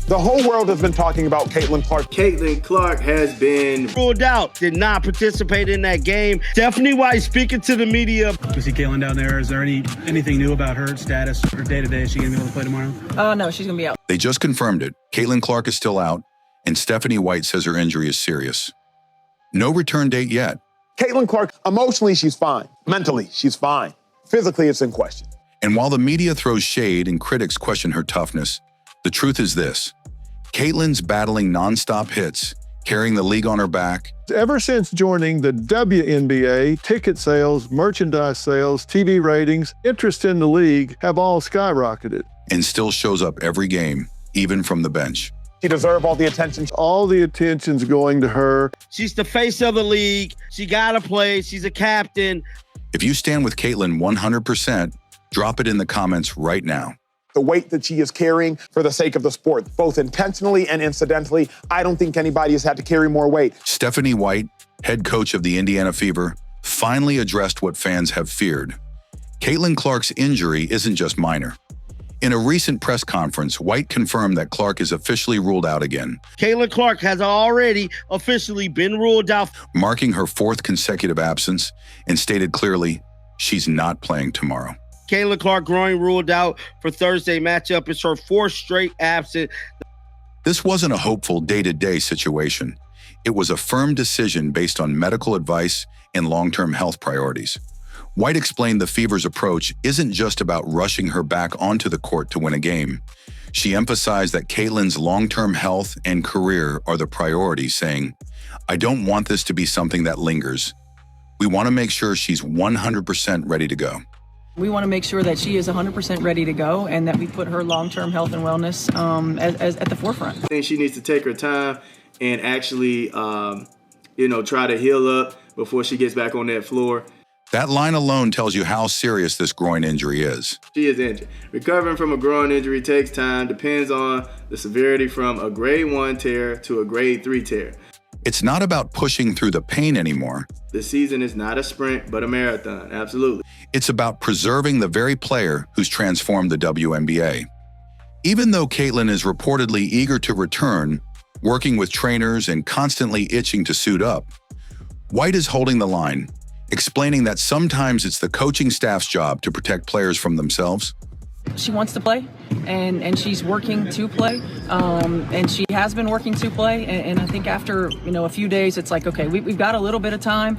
The whole world has been talking about Caitlyn Clark. Caitlyn Clark has been ruled out, did not participate in that game. Stephanie White speaking to the media. We see Caitlyn down there. Is there anything new about her status or day-to-day? Is she going to be able to play tomorrow? No, she's going to be out. They just confirmed it. Caitlyn Clark is still out, and Stephanie White says her injury is serious. No return date yet. Caitlyn Clark, emotionally, she's fine. Mentally, she's fine. Physically, it's in question. And while the media throws shade and critics question her toughness, the truth is this. Caitlyn's battling nonstop hits, carrying the league on her back. Ever since joining the WNBA, ticket sales, merchandise sales, TV ratings, interest in the league have all skyrocketed. And still shows up every game, even from the bench. She deserves all the attention. All the attention's going to her. She's the face of the league. She got to play. She's a captain. If you stand with Caitlyn 100%, drop it in the comments right now. The weight that she is carrying for the sake of the sport, both intentionally and incidentally, I don't think anybody has had to carry more weight. Stephanie White, head coach of the Indiana Fever, finally addressed what fans have feared. Caitlyn Clark's injury isn't just minor. In a recent press conference, White confirmed that Clark is officially ruled out again. Caitlyn Clark has already officially been ruled out, marking her 4th consecutive absence, and stated clearly she's not playing tomorrow. Caitlyn Clark groin ruled out for Thursday matchup. It's her 4th straight absent. This wasn't a hopeful day-to-day situation. It was a firm decision based on medical advice and long-term health priorities. White explained the Fever's approach isn't just about rushing her back onto the court to win a game. She emphasized that Caitlyn's long-term health and career are the priority, saying, "I don't want this to be something that lingers. We want to make sure she's 100% ready to go." We want to make sure that she is 100% ready to go and that we put her long-term health and wellness as at the forefront. I think she needs to take her time and actually, try to heal up before she gets back on that floor. That line alone tells you how serious this groin injury is. She is injured. Recovering from a groin injury takes time, depends on the severity from a grade 1 tear to a grade 3 tear. It's not about pushing through the pain anymore. The season is not a sprint, but a marathon, absolutely. It's about preserving the very player who's transformed the WNBA. Even though Caitlyn is reportedly eager to return, working with trainers and constantly itching to suit up, White is holding the line, explaining that sometimes it's the coaching staff's job to protect players from themselves. She wants to play, and she's working to play, and she has been working to play. And I think after a few days, it's like, okay, we've got a little bit of time.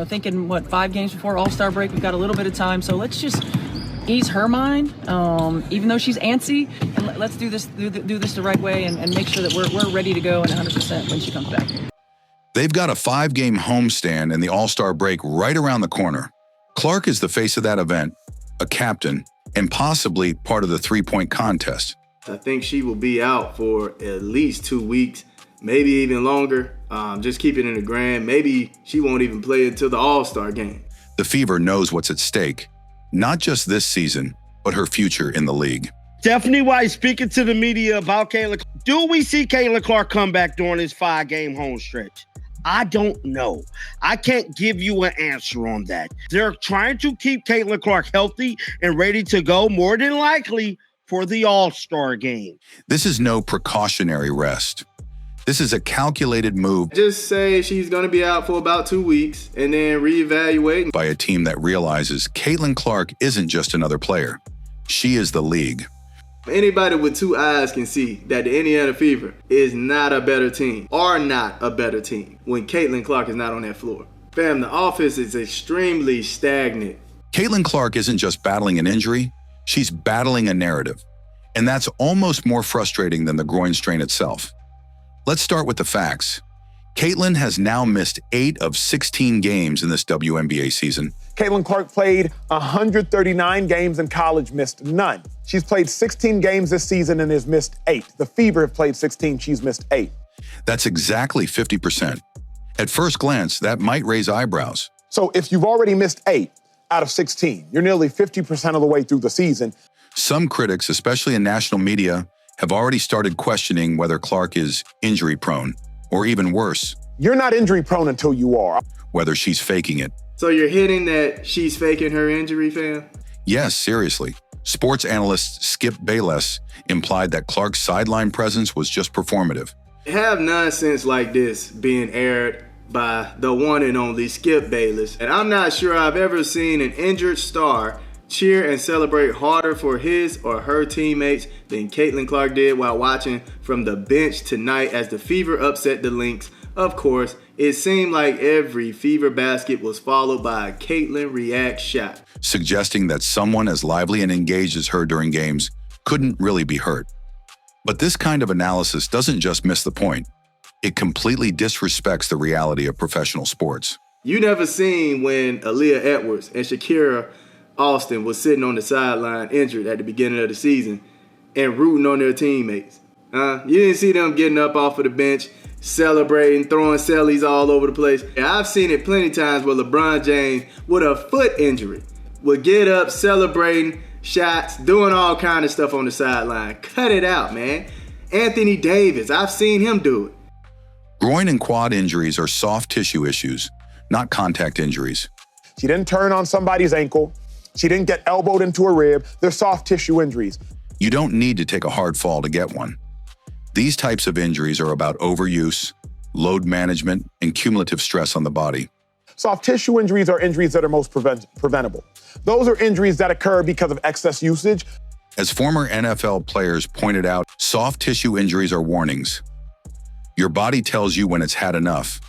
Thinking 5 games before All-Star break, we've got a little bit of time. So let's just ease her mind, even though she's antsy, and let's do this the right way and make sure that we're ready to go and 100% when she comes back. They've got a 5-game homestand and the All-Star break right around the corner. Clark is the face of that event, a captain, and possibly part of the 3-point contest. I think she will be out for at least 2 weeks, maybe even longer. Just keep it in the grand. Maybe she won't even play until the All-Star game. The Fever knows what's at stake, not just this season, but her future in the league. Stephanie White speaking to the media about Caitlyn. Do we see Caitlyn Clark come back during this 5-game home stretch? I don't know. I can't give you an answer on that. They're trying to keep Caitlyn Clark healthy and ready to go, more than likely, for the All-Star game. This is no precautionary rest. This is a calculated move. Just say she's going to be out for about 2 weeks and then reevaluate. By a team that realizes Caitlyn Clark isn't just another player. She is the league. Anybody with 2 eyes can see that the Indiana Fever is not a better team, or not a better team, when Caitlyn Clark is not on that floor. Fam, the offense is extremely stagnant. Caitlyn Clark isn't just battling an injury, she's battling a narrative. And that's almost more frustrating than the groin strain itself. Let's start with the facts. Caitlyn has now missed 8 of 16 games in this WNBA season. Caitlyn Clark played 139 games in college, missed none. She's played 16 games this season and has missed 8. The Fever have played 16, she's missed 8. That's exactly 50%. At first glance, that might raise eyebrows. So if you've already missed 8 out of 16, you're nearly 50% of the way through the season. Some critics, especially in national media, have already started questioning whether Clark is injury-prone, or even worse, you're not injury-prone until you are. Whether she's faking it. So you're hitting that she's faking her injury, fam? Yes, seriously. Sports analyst Skip Bayless implied that Clark's sideline presence was just performative. Have nonsense like this being aired by the one and only Skip Bayless, and I'm not sure I've ever seen an injured star cheer and celebrate harder for his or her teammates than Caitlyn Clark did while watching from the bench tonight as the Fever upset the Lynx. Of course, it seemed like every Fever basket was followed by a Caitlyn react shot, suggesting that someone as lively and engaged as her during games couldn't really be hurt. But this kind of analysis doesn't just miss the point. It completely disrespects the reality of professional sports. You never seen when Aaliyah Edwards and Shakira Austin was sitting on the sideline injured at the beginning of the season and rooting on their teammates. You didn't see them getting up off of the bench, celebrating, throwing cellies all over the place. I've seen it plenty of times where LeBron James, with a foot injury, would get up celebrating, shots, doing all kind of stuff on the sideline. Cut it out, man. Anthony Davis, I've seen him do it. Groin and quad injuries are soft tissue issues, not contact injuries. She didn't turn on somebody's ankle. She didn't get elbowed into a rib. They're soft tissue injuries. You don't need to take a hard fall to get one. These types of injuries are about overuse, load management, and cumulative stress on the body. Soft tissue injuries are injuries that are most preventable. Those are injuries that occur because of excess usage. As former NFL players pointed out, soft tissue injuries are warnings. Your body tells you when it's had enough.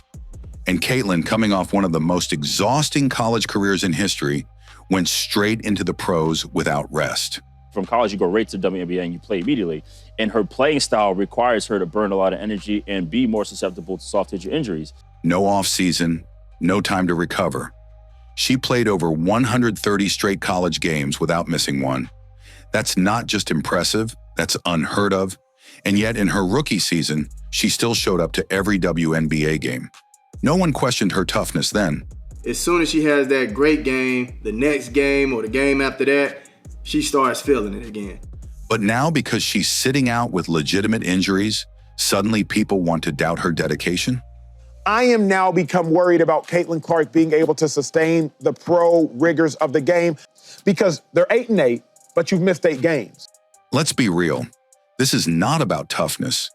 And Caitlyn, coming off one of the most exhausting college careers in history, went straight into the pros without rest. From college, you go right to WNBA and you play immediately. And her playing style requires her to burn a lot of energy and be more susceptible to soft tissue injuries. No off season, no time to recover. She played over 130 straight college games without missing one. That's not just impressive, that's unheard of. And yet in her rookie season, she still showed up to every WNBA game. No one questioned her toughness then. As soon as she has that great game, the next game or the game after that, she starts feeling it again. But now, because she's sitting out with legitimate injuries, suddenly people want to doubt her dedication? I am now become worried about Caitlyn Clark being able to sustain the pro rigors of the game because they're 8-8, but you've missed 8 games. Let's be real. This is not about toughness.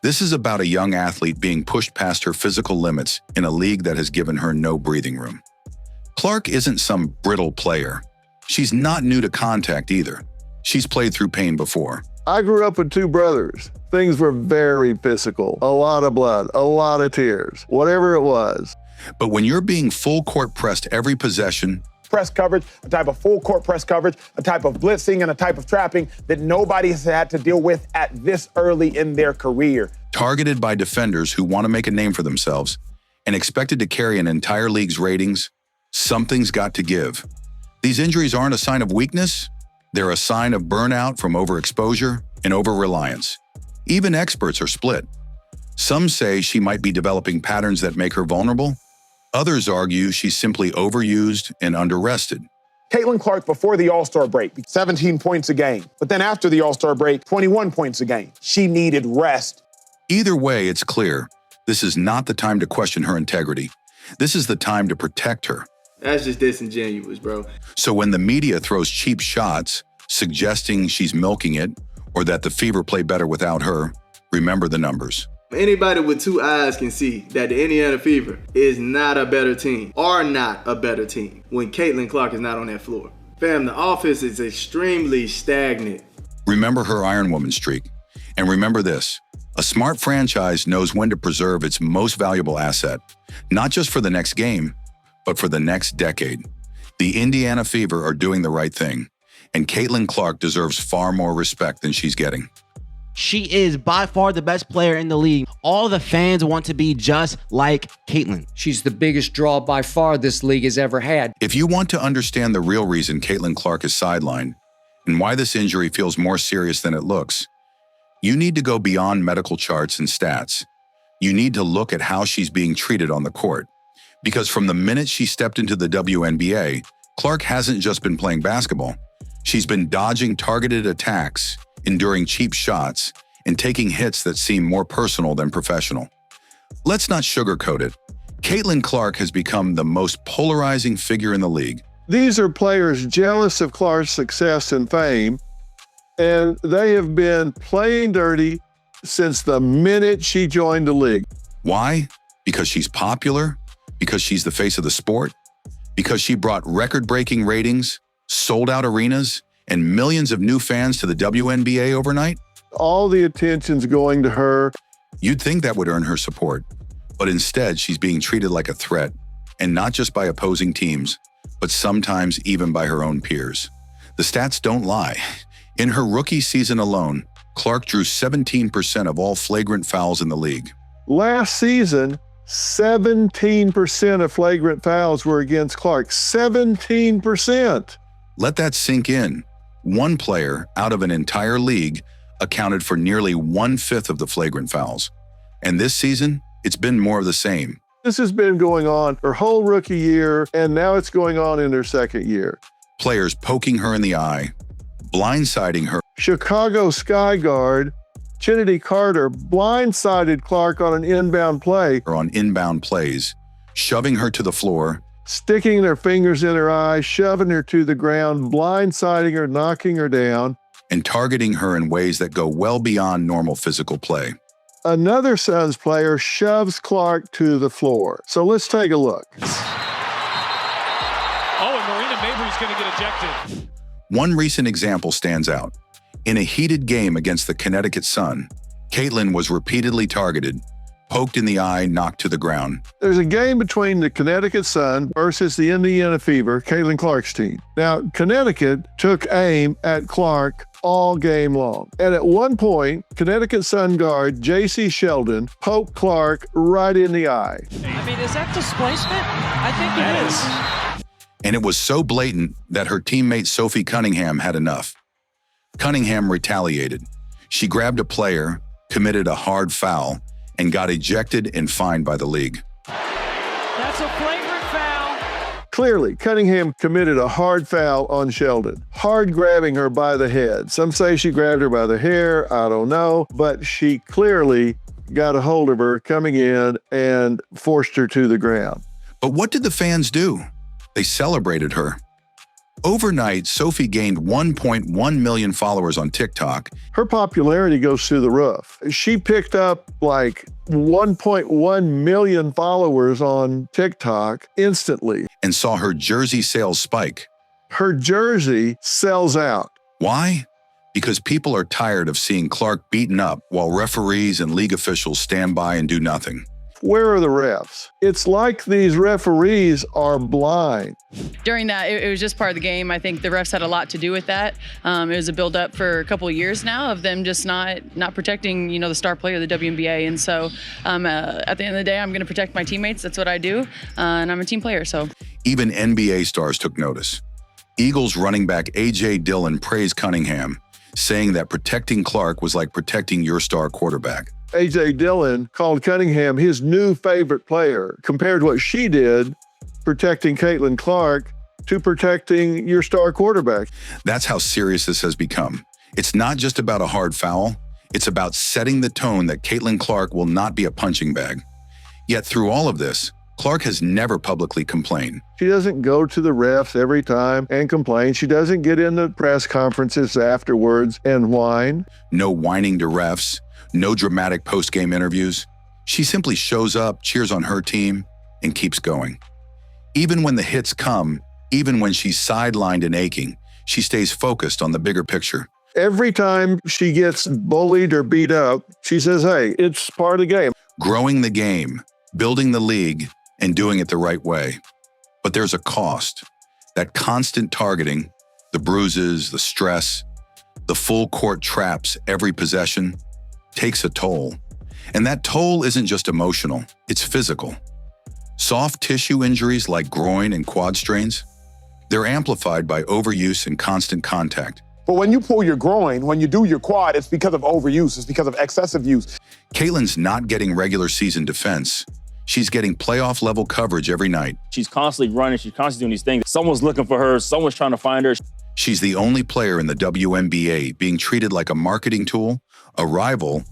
This is about a young athlete being pushed past her physical limits in a league that has given her no breathing room. Clark isn't some brittle player. She's not new to contact either. She's played through pain before. I grew up with 2 brothers. Things were very physical. A lot of blood, a lot of tears, whatever it was. But when you're being full court pressed every possession, Press coverage, a type of full court press coverage, a type of blitzing, and a type of trapping that nobody has had to deal with at this early in their career. targeted by defenders who want to make a name for themselves, and expected to carry an entire league's ratings, something's got to give. These injuries aren't a sign of weakness, they're a sign of burnout from overexposure and over-reliance. Even experts are split. Some say she might be developing patterns that make her vulnerable. Others argue she's simply overused and under-rested. Caitlyn Clark before the All-Star break, 17 points a game. But then after the All-Star break, 21 points a game. She needed rest. Either way, it's clear, this is not the time to question her integrity. This is the time to protect her. That's just disingenuous, bro. So when the media throws cheap shots, suggesting she's milking it, or that the Fever play better without her, remember the numbers. Anybody with two eyes can see that the Indiana Fever is not a better team, or not a better team, when Caitlyn Clark is not on that floor. Fam, the offense is extremely stagnant. Remember her Iron Woman streak. And remember this, a smart franchise knows when to preserve its most valuable asset, not just for the next game, but for the next decade. The Indiana Fever are doing the right thing, and Caitlyn Clark deserves far more respect than she's getting. She is by far the best player in the league. All the fans want to be just like Caitlyn. She's the biggest draw by far this league has ever had. If you want to understand the real reason Caitlyn Clark is sidelined and why this injury feels more serious than it looks, you need to go beyond medical charts and stats. You need to look at how she's being treated on the court. Because from the minute she stepped into the WNBA, Clark hasn't just been playing basketball. She's been dodging targeted attacks, enduring cheap shots, and taking hits that seem more personal than professional. Let's not sugarcoat it. Caitlyn Clark has become the most polarizing figure in the league. These are players jealous of Clark's success and fame, and they have been playing dirty since the minute she joined the league. Why? Because she's popular? Because she's the face of the sport? Because she brought record-breaking ratings, sold-out arenas, and millions of new fans to the WNBA overnight? All the attention's going to her. You'd think that would earn her support, but instead she's being treated like a threat, and not just by opposing teams, but sometimes even by her own peers. The stats don't lie. In her rookie season alone, Clark drew 17% of all flagrant fouls in the league. Last season, 17% of flagrant fouls were against Clark. 17%. Let that sink in. One player out of an entire league accounted for nearly 1/5 of the flagrant fouls. And this season, it's been more of the same. This has been going on her whole rookie year, and now it's going on in her second year. Players poking her in the eye, blindsiding her. Chicago Sky Guard Trinity Carter blindsided Clark on an inbound play. Or on inbound plays, shoving her to the floor, sticking their fingers in her eyes, shoving her to the ground, blindsiding her, knocking her down, and targeting her in ways that go well beyond normal physical play. Another Suns player shoves Clark to the floor. So let's take a look. Oh, and Marina Mabry's going to get ejected. One recent example stands out. In a heated game against the Connecticut Sun, Caitlyn was repeatedly targeted, poked in the eye, knocked to the ground. There's a game between the Connecticut Sun versus the Indiana Fever, Caitlyn Clark's team. Now, Connecticut took aim at Clark all game long. And at one point, Connecticut Sun guard J.C. Sheldon poked Clark right in the eye. I mean, is that displacement? I think it is. And it was so blatant that her teammate Sophie Cunningham had enough. Cunningham retaliated. She grabbed a player, committed a hard foul, and got ejected and fined by the league. That's a flagrant foul. Clearly, Cunningham committed a hard foul on Sheldon, hard grabbing her by the head. Some say she grabbed her by the hair, I don't know, but she clearly got a hold of her coming in and forced her to the ground. But what did the fans do? They celebrated her. Overnight, Sophie gained 1.1 million followers on TikTok. Her popularity goes through the roof. She picked up like 1.1 million followers on TikTok instantly. And saw her jersey sales spike. Her jersey sells out. Why? Because people are tired of seeing Clark beaten up while referees and league officials stand by and do nothing. Where are the refs? It's like these referees are blind. During that, it was just part of the game. I think the refs had a lot to do with that. It was a build-up for a couple of years now of them just not protecting, the star player of the WNBA. And so at the end of the day, I'm going to protect my teammates. That's what I do. And I'm a team player, so. Even NBA stars took notice. Eagles running back A.J. Dillon praised Cunningham, saying that protecting Clark was like protecting your star quarterback. A.J. Dillon called Cunningham his new favorite player, compared what she did protecting Caitlyn Clark to protecting your star quarterback. That's how serious this has become. It's not just about a hard foul. It's about setting the tone that Caitlyn Clark will not be a punching bag. Yet through all of this, Clark has never publicly complained. She doesn't go to the refs every time and complain. She doesn't get into press conferences afterwards and whine. No whining to refs. No dramatic post-game interviews. She simply shows up, cheers on her team, and keeps going. Even when the hits come, even when she's sidelined and aching, she stays focused on the bigger picture. Every time she gets bullied or beat up, she says, hey, it's part of the game. Growing the game, building the league, and doing it the right way. But there's a cost. That constant targeting, the bruises, the stress, the full court traps, every possession, takes a toll. And that toll isn't just emotional, it's physical. Soft tissue injuries like groin and quad strains, they're amplified by overuse and constant contact. But when you pull your groin, when you do your quad, it's because of overuse, it's because of excessive use. Caitlyn's not getting regular season defense. She's getting playoff level coverage every night. She's constantly running, she's constantly doing these things. Someone's looking for her, someone's trying to find her. She's the only player in the WNBA being treated like a marketing tool, a rival,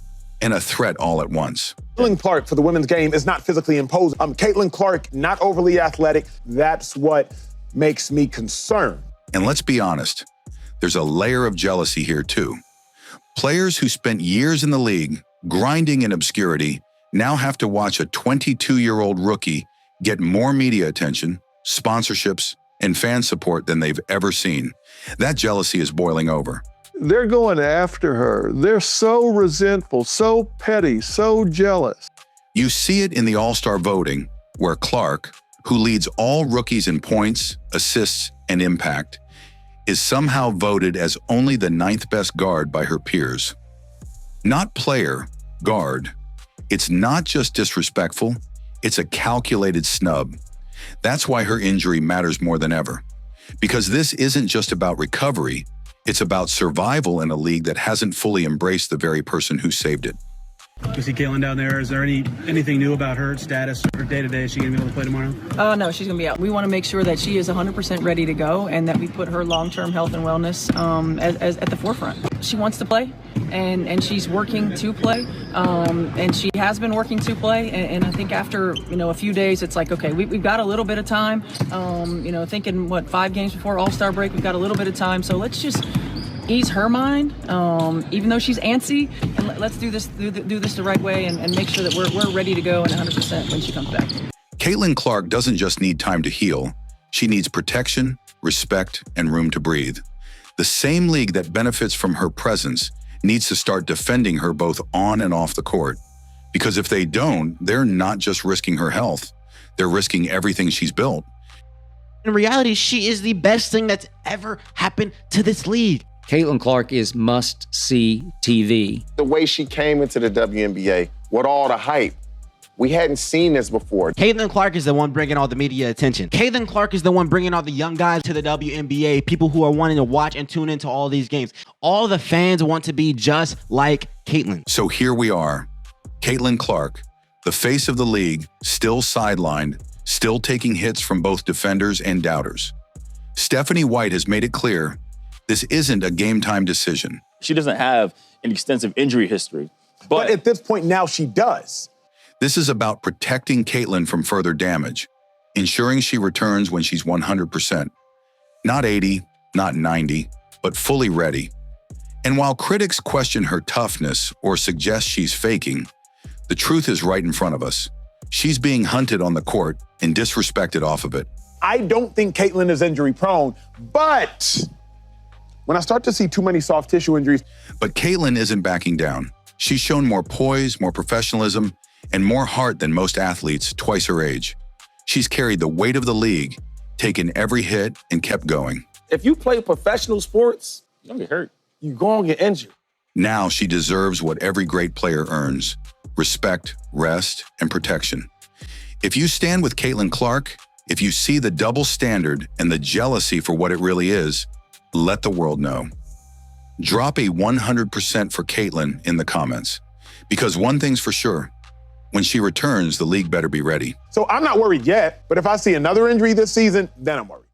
and a threat all at once. Caitlyn Clark for the women's game is not physically imposing. Caitlyn Clark, not overly athletic. That's what makes me concerned. And let's be honest, there's a layer of jealousy here too. Players who spent years in the league, grinding in obscurity, now have to watch a 22-year-old rookie get more media attention, sponsorships, and fan support than they've ever seen. That jealousy is boiling over. They're going after her. They're so resentful, so petty, so jealous. You see it in the All-Star voting, where Clark, who leads all rookies in points, assists, and impact, is somehow voted as only the 9th best guard by her peers. Not player, guard. It's not just disrespectful, it's a calculated snub. That's why her injury matters more than ever. Because this isn't just about recovery, it's about survival in a league that hasn't fully embraced the very person who saved it. You see Caitlyn down there. Is there anything new about her status or day-to-day? Is she going to be able to play tomorrow? No, she's going to be out. We want to make sure that she is 100% ready to go and that we put her long-term health and wellness as at the forefront. She wants to play, and she's working to play, and she has been working to play. And I think after a few days, it's like, okay, we've got a little bit of time. Thinking 5 games before All-Star break, we've got a little bit of time. So let's just ease her mind, even though she's antsy, and let's do this the right way and make sure that we're ready to go and 100% when she comes back. Caitlyn Clark doesn't just need time to heal. She needs protection, respect, and room to breathe. The same league that benefits from her presence needs to start defending her both on and off the court. Because if they don't, they're not just risking her health, they're risking everything she's built. In reality, she is the best thing that's ever happened to this league. Caitlyn Clark is must-see TV. The way she came into the WNBA with all the hype, we hadn't seen this before. Caitlyn Clark is the one bringing all the media attention. Caitlyn Clark is the one bringing all the young guys to the WNBA, people who are wanting to watch and tune into all these games. All the fans want to be just like Caitlyn. So here we are, Caitlyn Clark, the face of the league, still sidelined, still taking hits from both defenders and doubters. Stephanie White has made it clear this isn't a game-time decision. She doesn't have an extensive injury history. But at this point now, she does. This is about protecting Caitlyn from further damage, ensuring she returns when she's 100%. Not 80, not 90, but fully ready. And while critics question her toughness or suggest she's faking, the truth is right in front of us. She's being hunted on the court and disrespected off of it. I don't think Caitlyn is injury-prone, but when I start to see too many soft tissue injuries. But Caitlyn isn't backing down. She's shown more poise, more professionalism, and more heart than most athletes twice her age. She's carried the weight of the league, taken every hit, and kept going. If you play professional sports, you don't get hurt. You're going to get injured. Now she deserves what every great player earns: respect, rest, and protection. If you stand with Caitlyn Clark, if you see the double standard and the jealousy for what it really is, let the world know. Drop a 100% for Caitlyn in the comments. Because one thing's for sure, when she returns, the league better be ready. So I'm not worried yet, but if I see another injury this season, then I'm worried.